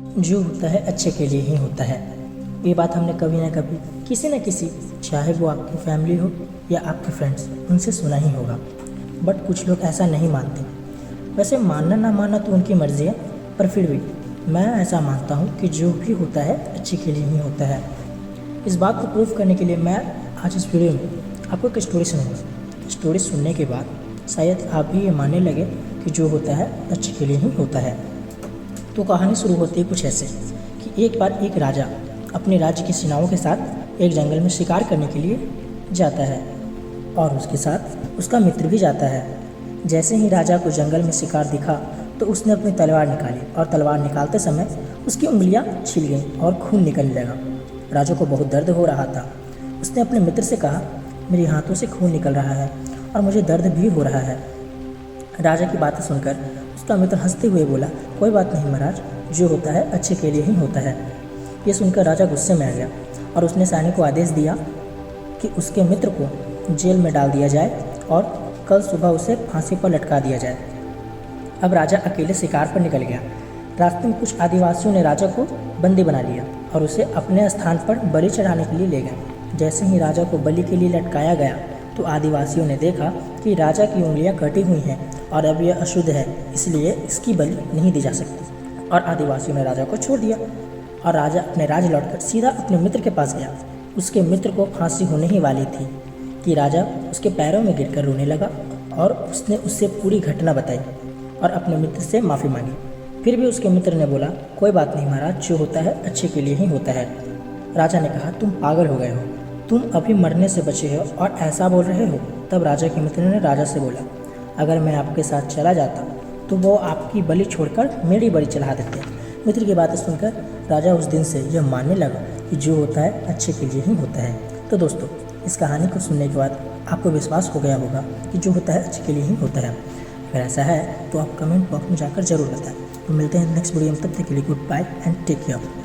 जो होता है अच्छे के लिए ही होता है। ये बात हमने कभी ना कभी किसी न किसी, चाहे वो आपकी फैमिली हो या आपके फ्रेंड्स, उनसे सुना ही होगा। बट कुछ लोग ऐसा नहीं मानते। वैसे मानना ना मानना तो उनकी मर्ज़ी है, पर फिर भी मैं ऐसा मानता हूँ कि जो भी होता है अच्छे के लिए ही होता है। इस बात को प्रूव करने के लिए मैं आज इस वीडियो में आपको एक स्टोरी सुनाऊंगा। स्टोरी सुनने के बाद शायद आप भी ये मानने लगे कि जो होता है अच्छे के लिए ही होता है। तो कहानी शुरू होती है कुछ ऐसे कि एक बार एक राजा अपने राज्य के सेनाओं के साथ एक जंगल में शिकार करने के लिए जाता है और उसके साथ उसका मित्र भी जाता है। जैसे ही राजा को जंगल में शिकार दिखा तो उसने अपनी तलवार निकाली और तलवार निकालते समय उसकी उंगलियां छिल गईं और खून निकलने लगा। राजा को बहुत दर्द हो रहा था। उसने अपने मित्र से कहा, मेरे हाथों से खून निकल रहा है और मुझे दर्द भी हो रहा है। राजा की बातें सुनकर उसका मित्र हंसते हुए बोला, कोई बात नहीं महाराज, जो होता है अच्छे के लिए ही होता है। ये सुनकर राजा गुस्से में आ गया और उसने सैनिक को आदेश दिया कि उसके मित्र को जेल में डाल दिया जाए और कल सुबह उसे फांसी पर लटका दिया जाए। अब राजा अकेले शिकार पर निकल गया। रास्ते में कुछ आदिवासियों ने राजा को बंदी बना लिया और उसे अपने स्थान पर बलि चढ़ाने के लिए ले गए। जैसे ही राजा को बलि के लिए लटकाया गया तो आदिवासियों ने देखा कि राजा की उंगलियां कटी हुई हैं और अब यह अशुद्ध है, इसलिए इसकी बलि नहीं दी जा सकती। और आदिवासियों ने राजा को छोड़ दिया और राजा अपने राज्य लौटकर सीधा अपने मित्र के पास गया। उसके मित्र को फांसी होने ही वाली थी कि राजा उसके पैरों में गिरकर रोने लगा और उसने उससे पूरी घटना बताई और अपने मित्र से माफ़ी मांगी। फिर भी उसके मित्र ने बोला, कोई बात नहीं महाराज, जो होता है अच्छे के लिए ही होता है। राजा ने कहा, तुम पागल हो गए हो, तुम अभी मरने से बचे हो और ऐसा बोल रहे हो। तब राजा के मित्र ने राजा से बोला, अगर मैं आपके साथ चला जाता तो वो आपकी बलि छोड़कर मेरी बलि चढ़ा देते। मित्र की बातें सुनकर राजा उस दिन से यह मानने लगा कि जो होता है अच्छे के लिए ही होता है। तो दोस्तों, इस कहानी को सुनने के बाद आपको विश्वास हो गया होगा कि जो होता है अच्छे के लिए ही होता है। अगर ऐसा है तो आप कमेंट बॉक्स में जाकर जरूर बताएं। तो मिलते हैं नेक्स्ट वीडियो में, तब तक के लिए goodbye and take care.